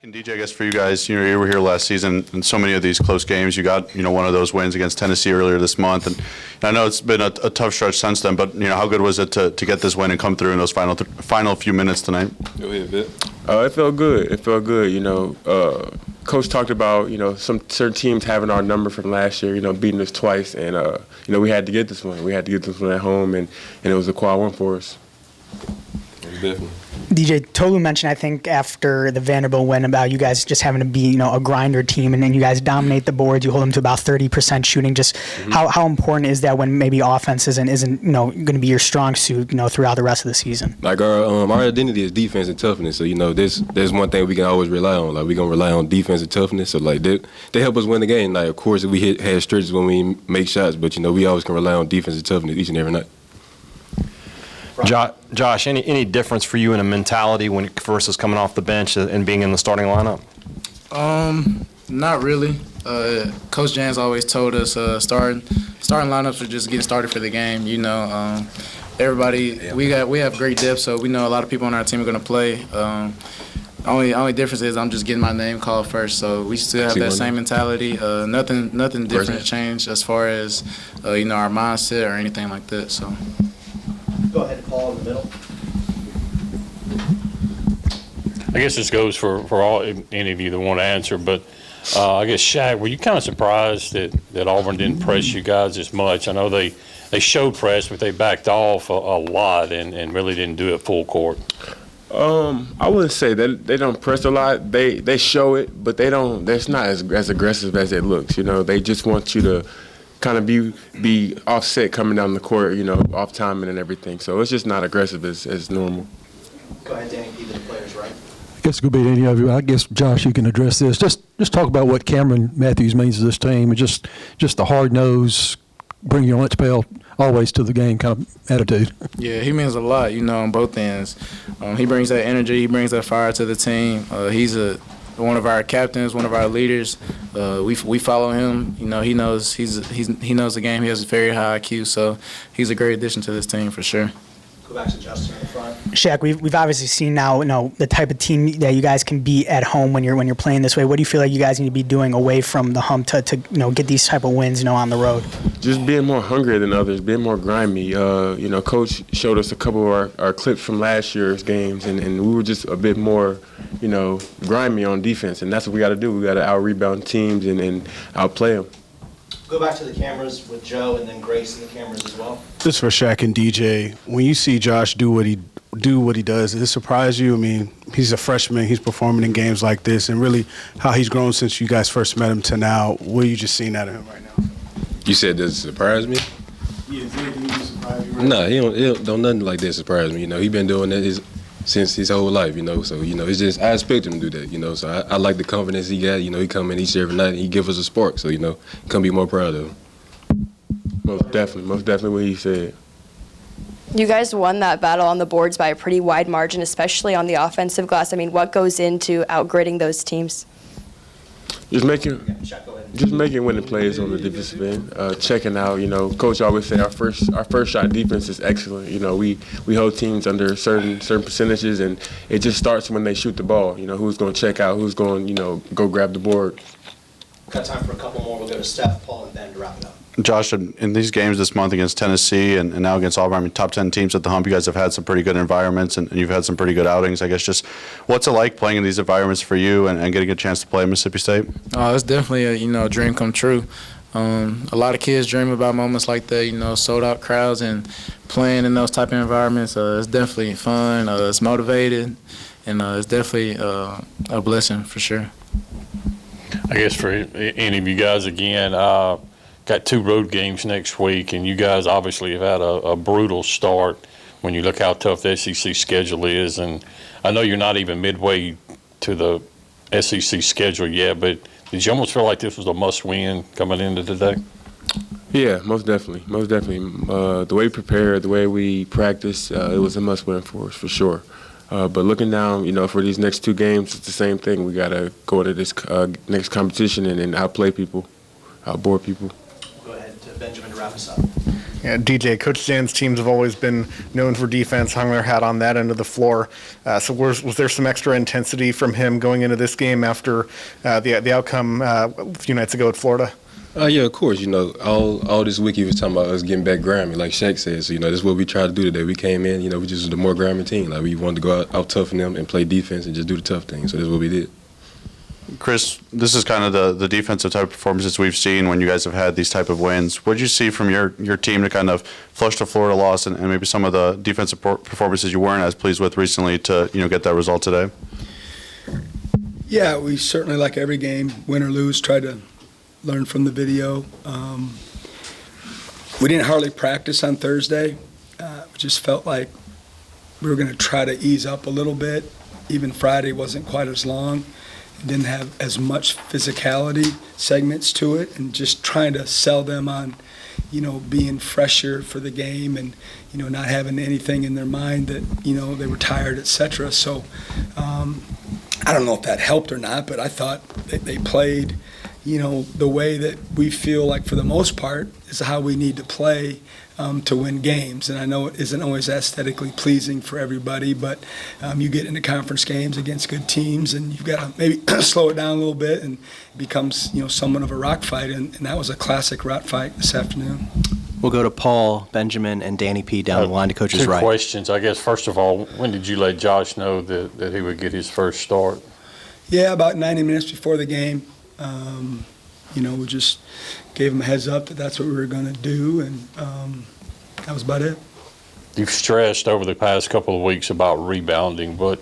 And DJ, I guess for you guys, you were here last season in so many of these close games. You got, one of those wins against Tennessee earlier this month, and I know it's been a tough stretch since then. But how good was it to get this win and come through in those final few minutes tonight? Go ahead, Vic. It felt good. It felt good. Coach talked about some certain teams having our number from last year. Beating us twice, and we had to get this one. We had to get this one at home, and it was a quad win for us. Definitely. DJ, Tolu mentioned, I think, after the Vanderbilt win about you guys just having to be, a grinder team, and then you guys dominate the boards. You hold them to about 30% shooting. Just how important is that when maybe offense isn't going to be your strong suit, throughout the rest of the season? Like our identity is defense and toughness. So there's one thing we can always rely on. Like we're gonna rely on defense and toughness. So they help us win the game. Like of course we had stretches when we make shots, but we always can rely on defense and toughness each and every night. Josh, any difference for you in a mentality when versus coming off the bench and being in the starting lineup? Not really. Coach Jans always told us starting lineups are just getting started for the game. Everybody we have great depth, so we know a lot of people on our team are going to play. Only difference is I'm just getting my name called first, so we still have that same mentality. Nothing different changed as far as our mindset or anything like that. So. Go ahead, Paul, in the middle. I guess this goes for all any of you that want to answer, but I guess Shaq, were you kind of surprised that Auburn didn't press you guys as much? I know they showed press, but they backed off a lot and really didn't do it full court. I wouldn't say that they don't press a lot. They show it, but they don't. That's not as aggressive as it looks. They just want you to kind of be offset coming down the court, off timing and everything. So it's just not aggressive as normal. Go ahead, Danny. Either the players, right? I guess it could be any of you. I guess, Josh, you can address this. Just talk about what Cameron Matthews means to this team, and just the hard nose, bring your lunch pail always to the game kind of attitude. Yeah, he means a lot, on both ends. He brings that energy. He brings that fire to the team. He's one of our captains, one of our leaders. We follow him. He knows he knows the game. He has a very high IQ, so he's a great addition to this team for sure. Go back to Justin in the front. Shaq, we've obviously seen now, the type of team that you guys can be at home when you're playing this way. What do you feel like you guys need to be doing away from the hump to get these type of wins, on the road? Just being more hungry than others, being more grimy. Coach showed us a couple of our clips from last year's games, and we were just a bit more, grimy on defense, and that's what we got to do. We got to out-rebound teams and outplay them. Go back to the cameras with Joe and then Grace in the cameras as well. This is for Shaq and DJ. When you see Josh do what he does, does it surprise you? I mean, he's a freshman. He's performing in games like this, and really how he's grown since you guys first met him to now. What are you just seeing out of him right now? You said, does it surprise me? Yeah, does anything surprise you? Right? No, he don't nothing like that surprise me. He been doing that since his whole life. So it's just I expect him to do that. So I like the confidence he got. He come in each and every night and he give us a spark. So come be more proud of him. Most definitely what he said. You guys won that battle on the boards by a pretty wide margin, especially on the offensive glass. I mean, what goes into outgritting those teams? Just making winning plays on the defensive end, checking out. Coach always say our first shot defense is excellent. We hold teams under certain percentages, and it just starts when they shoot the ball. Who's going to check out, who's going go grab the board. Got time for a couple more. We'll go to Steph, Paul, and Ben to wrap it up. Josh, in these games this month against Tennessee and now against Auburn, top 10 teams at the hump, you guys have had some pretty good environments and you've had some pretty good outings. I guess just what's it like playing in these environments for you and getting a chance to play at Mississippi State? It's definitely a dream come true. A lot of kids dream about moments like that, sold out crowds and playing in those type of environments. It's definitely fun. It's motivated, and it's definitely a blessing for sure. I guess for any of you guys again, got 2 road games next week, and you guys obviously have had a brutal start when you look how tough the SEC schedule is. And I know you're not even midway to the SEC schedule yet, but did you almost feel like this was a must-win coming into today? Yeah, most definitely. The way we prepared, the way we practiced, it was a must-win for us, for sure. But looking down, for these next 2 games, it's the same thing. We got to go into this next competition and outplay people, outboard people. Go ahead to Benjamin to wrap us up. Yeah, DJ, Coach Zan's teams have always been known for defense, hung their hat on that end of the floor. So was there some extra intensity from him going into this game after the outcome a few nights ago at Florida? Yeah, of course. All this week he was talking about us getting back grimy, like Shaq said. So, this is what we tried to do today. We came in, we just was the more grimy team. Like, we wanted to go out toughen them and play defense and just do the tough things. So that's what we did. Chris, this is kind of the defensive type of performances we've seen when you guys have had these type of wins. What did you see from your team to kind of flush the Florida loss and maybe some of the defensive performances you weren't as pleased with recently to get that result today? Yeah, we certainly, like every game, win or lose, try to learn from the video. We didn't hardly practice on Thursday. We just felt like we were going to try to ease up a little bit. Even Friday wasn't quite as long. It didn't have as much physicality segments to it, and just trying to sell them on, being fresher for the game and, not having anything in their mind that, they were tired, etc. So I don't know if that helped or not, but I thought that they played the way that we feel like for the most part is how we need to play to win games. And I know it isn't always aesthetically pleasing for everybody, but you get into conference games against good teams and you've got to maybe slow it down a little bit, and it becomes somewhat of a rock fight, and that was a classic rock fight this afternoon. We'll go to Paul, Benjamin, and Danny P. down the line to Coach's right. Two questions. I guess, first of all, when did you let Josh know that he would get his first start? Yeah, about 90 minutes before the game. We just gave him a heads up that that's what we were going to do, and that was about it. You've stressed over the past couple of weeks about rebounding, but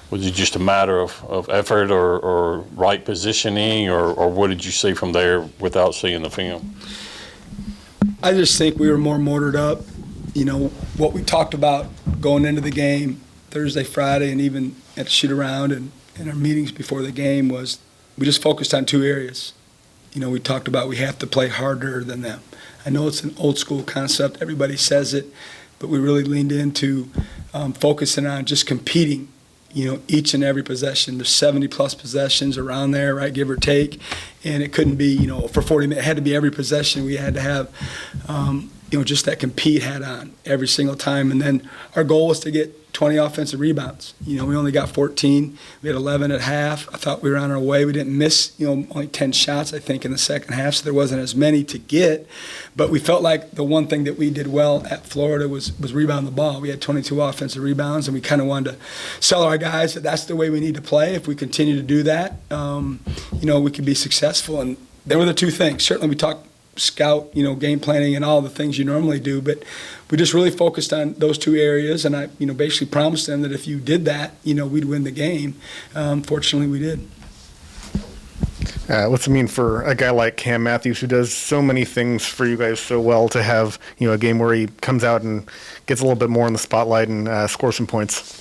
was it just a matter of effort or right positioning, or what did you see from there without seeing the film? I just think we were more motored up. What we talked about going into the game Thursday, Friday, and even at the shoot around and in our meetings before the game was we just focused on two areas. We talked about we have to play harder than them. I know it's an old school concept. Everybody says it, but we really leaned into focusing on just competing, each and every possession. There's 70-plus possessions around there, right, give or take. And it couldn't be, for 40 minutes. It had to be every possession. We had to have, just that compete hat on every single time. And then our goal was to get 20 offensive rebounds. We only got 14. We had 11 at half. I thought we were on our way. We didn't miss, only 10 shots, I think, in the second half, so there wasn't as many to get. But we felt like the one thing that we did well at Florida was rebound the ball. We had 22 offensive rebounds, and we kind of wanted to sell our guys that that's the way we need to play. If we continue to do that, we could be successful. And there were the two things. Certainly we talked scout, game planning and all the things you normally do, but we just really focused on those two areas, and I, basically promised them that if you did that, we'd win the game. Fortunately, we did. What's it mean for a guy like Cam Matthews, who does so many things for you guys so well, to have a game where he comes out and gets a little bit more in the spotlight and scores some points?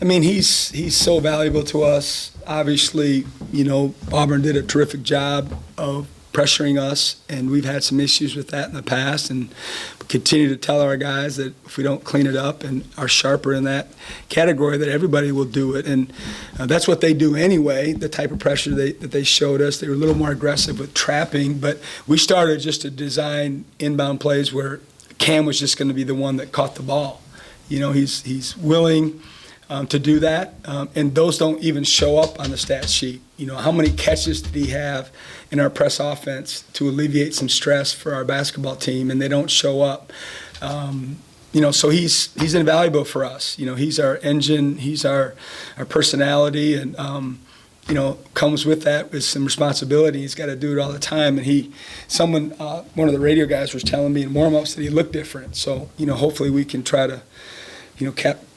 I mean, he's so valuable to us. Obviously, Auburn did a terrific job of pressuring us, and we've had some issues with that in the past, and we continue to tell our guys that if we don't clean it up and are sharper in that category, that everybody will do it. And that's what they do anyway, the type of pressure that they showed us. They were a little more aggressive with trapping, but we started just to design inbound plays where Cam was just going to be the one that caught the ball. He's willing to do that, and those don't even show up on the stat sheet. How many catches did he have in our press offense to alleviate some stress for our basketball team, and they don't show up. So he's invaluable for us. He's our engine, he's our personality, and comes with that with some responsibility. He's got to do it all the time. And one of the radio guys was telling me in warm-ups that he looked different. So hopefully we can try to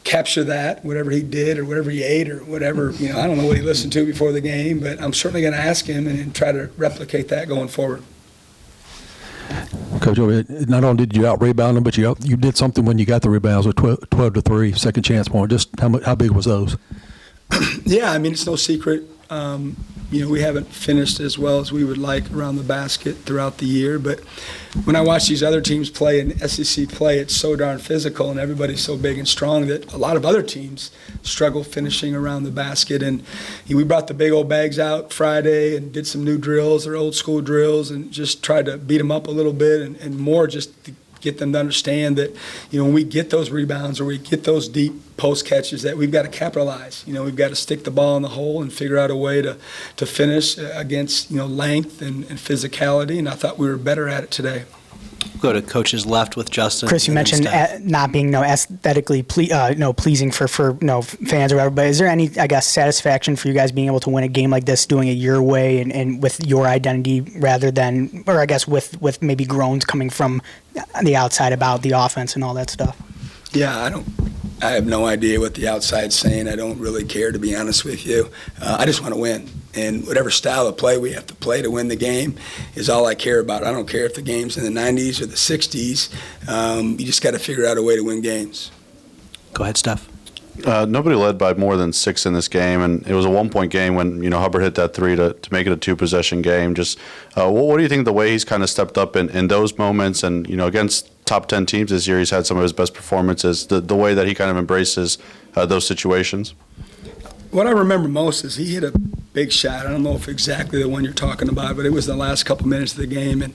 capture that, whatever he did or whatever he ate or whatever. I don't know what he listened to before the game, but I'm certainly going to ask him and try to replicate that going forward. Coach, not only did you out-rebound them, but you did something when you got the rebounds with 12-3, second chance point. Just how big was those? Yeah, I mean, it's no secret. we haven't finished as well as we would like around the basket throughout the year. But when I watch these other teams play and SEC play, it's so darn physical and everybody's so big and strong that a lot of other teams struggle finishing around the basket. And we brought the big old bags out Friday and did some new drills, or old school drills, and just tried to beat them up a little bit and more just to get them to understand that, when we get those rebounds or we get those deep post catches, that we've got to capitalize. We've got to stick the ball in the hole and figure out a way to finish against, length and physicality, and I thought we were better at it today. Go to coach's left with Justin. Chris, you mentioned not being aesthetically pleasing for fans or whatever, but is there any, I guess, satisfaction for you guys being able to win a game like this, doing it your way and with your identity rather than, or I guess with maybe groans coming from the outside about the offense and all that stuff? Yeah, I have no idea what the outside's saying. I don't really care, to be honest with you. I just want to win. And whatever style of play we have to play to win the game is all I care about. I don't care if the game's in the 90s or the 60s. You just got to figure out a way to win games. Go ahead, Steph. Nobody led by more than 6 in this game, and it was a 1-point game when Hubbard hit that 3 to make it a 2-possession game. Just what do you think of the way he's kind of stepped up in those moments, and against top 10 teams this year, he's had some of his best performances. The way that he kind of embraces those situations. What I remember most is he hit a big shot. I don't know if exactly the one you're talking about, but it was the last couple minutes of the game, and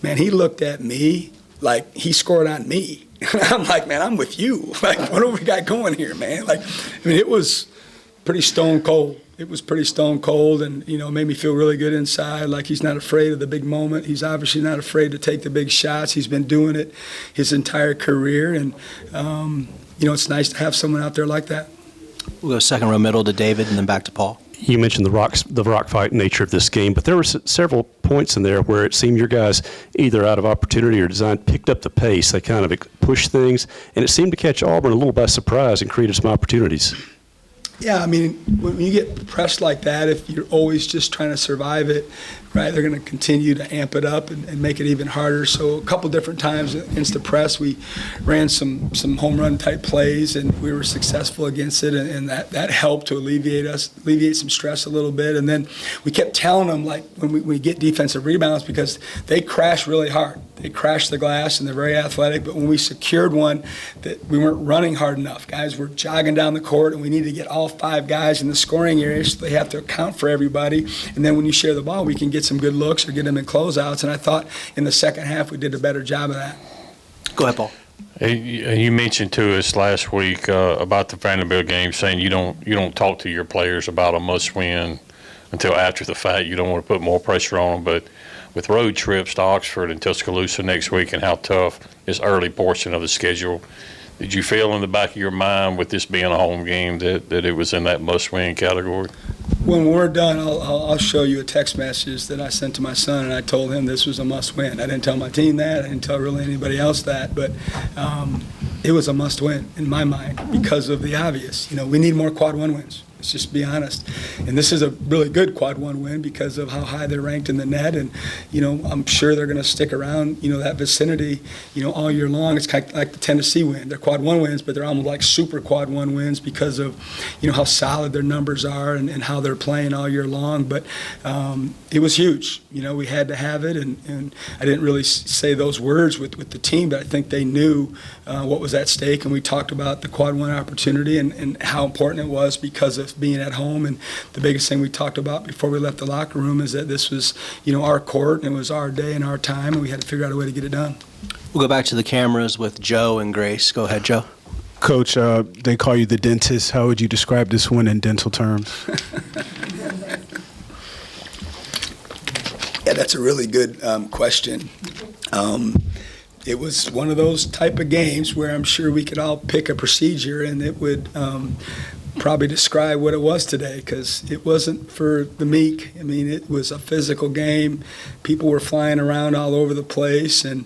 man, he looked at me like he scored on me. I'm like, man, I'm with you. Like, what do we got going here, man? Like, it was pretty stone cold. It was pretty stone cold, and, made me feel really good inside. Like, he's not afraid of the big moment. He's obviously not afraid to take the big shots. He's been doing it his entire career, and, it's nice to have someone out there like that. We'll go second row middle to David and then back to Paul. You mentioned the rock fight nature of this game, but there were several points in there where it seemed your guys, either out of opportunity or design, picked up the pace. They kind of pushed things, and it seemed to catch Auburn a little by surprise and created some opportunities. Yeah, when you get pressed like that, if you're always just trying to survive it, right, they're going to continue to amp it up and make it even harder. So a couple different times against the press, we ran some home run type plays, and we were successful against it, and that helped to alleviate some stress a little bit. And then we kept telling them, like, when we get defensive rebounds, because they crash really hard. They crash the glass, and they're very athletic, but when we secured one, that we weren't running hard enough. Guys were jogging down the court, and we needed to get all 5 guys in the scoring area, so they have to account for everybody. And then when you share the ball, we can get some good looks or get them in closeouts, and I thought in the second half we did a better job of that. Go ahead, Paul. You mentioned to us last week about the Vanderbilt game, saying you don't talk to your players about a must-win until after the fact. You don't want to put more pressure on them, but with road trips to Oxford and Tuscaloosa next week and how tough this early portion of the schedule, did you feel in the back of your mind, with this being a home game, that it was in that must-win category? When we're done, I'll show you a text message that I sent to my son, and I told him this was a must-win. I didn't tell my team that. I didn't tell really anybody else that, but it was a must-win in my mind because of the obvious. We need more quad 1 wins. Let's just be honest. And this is a really good quad 1 win because of how high they're ranked in the net. And, I'm sure they're going to stick around, that vicinity, all year long. It's kind of like the Tennessee win. They're quad 1 wins, but they're almost like super quad 1 wins because of, how solid their numbers are and how they're playing all year long. But it was huge. We had to have it. And I didn't really say those words with the team, but I think they knew what was at stake. And we talked about the quad 1 opportunity and how important it was because of being at home. And the biggest thing we talked about before we left the locker room is that this was, our court, and it was our day and our time, and we had to figure out a way to get it done. We'll go back to the cameras with Joe and Grace. Go ahead, Joe. Coach, they call you the dentist. How would you describe this win in dental terms? Yeah, that's a really good question. It was one of those type of games where I'm sure we could all pick a procedure and it would probably describe what it was today, because it wasn't for the meek. It was a physical game. People were flying around all over the place, and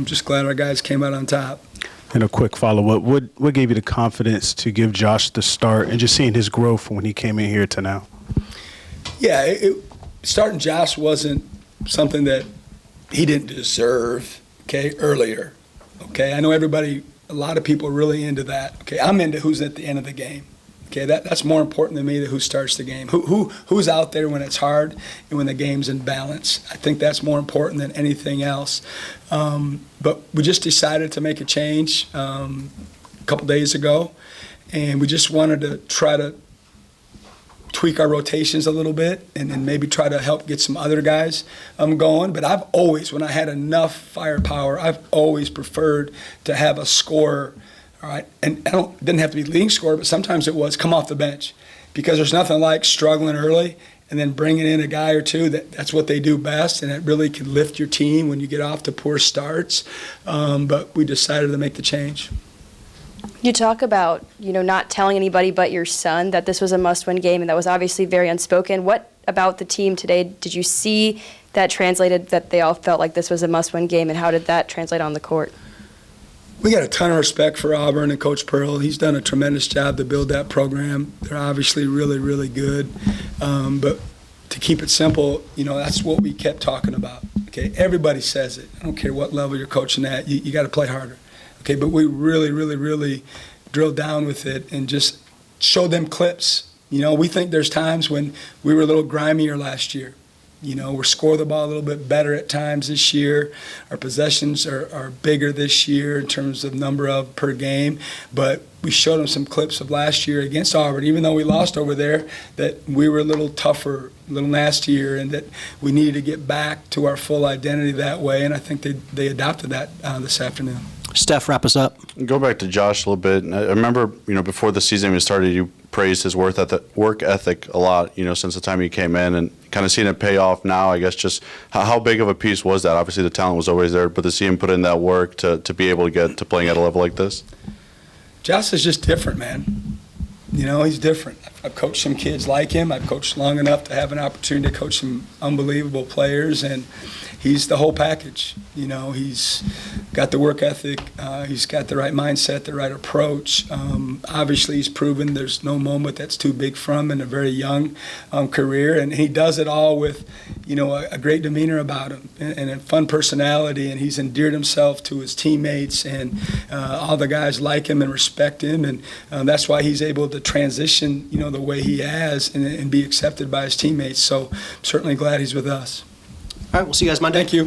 just glad our guys came out on top. And a quick follow-up, what gave you the confidence to give Josh the start and just seeing his growth from when he came in here to now? Yeah, starting Josh wasn't something that he didn't deserve, earlier. I know a lot of people are really into that. I'm into who's at the end of the game. Okay, that's more important to me than who starts the game. Who's out there when it's hard and when the game's in balance. I think that's more important than anything else. But we just decided to make a change a couple days ago, and we just wanted to try to tweak our rotations a little bit and maybe try to help get some other guys going. But I've always, when I had enough firepower, I've always preferred to have a scorer. All right, and didn't have to be leading scorer, but sometimes it was come off the bench, because there's nothing like struggling early and then bringing in a guy or two. That's what they do best, and it really can lift your team when you get off to poor starts. But we decided to make the change. You talk about, not telling anybody but your son that this was a must-win game, and that was obviously very unspoken. What about the team today did you see that translated, that they all felt like this was a must-win game, and how did that translate on the court? We got a ton of respect for Auburn and Coach Pearl. He's done a tremendous job to build that program. They're obviously really, really good. But to keep it simple, that's what we kept talking about. Okay, everybody says it. I don't care what level you're coaching at. You got to play harder. Okay, but we really, really, really drilled down with it and just showed them clips. We think there's times when we were a little grimier last year. We're score the ball a little bit better at times this year. Our possessions are bigger this year in terms of number of per game. But we showed them some clips of last year against Auburn, even though we lost over there, that we were a little tougher, a little nastier, and that we needed to get back to our full identity that way. And I think they adopted that this afternoon. Steph, wrap us up. Go back to Josh a little bit. I remember, before the season even started, you praised his work ethic a lot, since the time he came in, and kind of seeing it pay off now. I guess just how big of a piece was that? Obviously the talent was always there, but to see him put in that work to be able to get to playing at a level like this? Josh is just different, man. He's different. I've coached some kids like him. I've coached long enough to have an opportunity to coach some unbelievable players, and he's the whole package. He's got the work ethic. He's got the right mindset, the right approach. Obviously, he's proven there's no moment that's too big for him in a very young career, and he does it all with, a great demeanor about him and a fun personality, and he's endeared himself to his teammates, and all the guys like him and respect him, and that's why he's able to transition, the way he has and be accepted by his teammates. So I'm certainly glad he's with us. All right, we'll see you guys Monday. Thank you.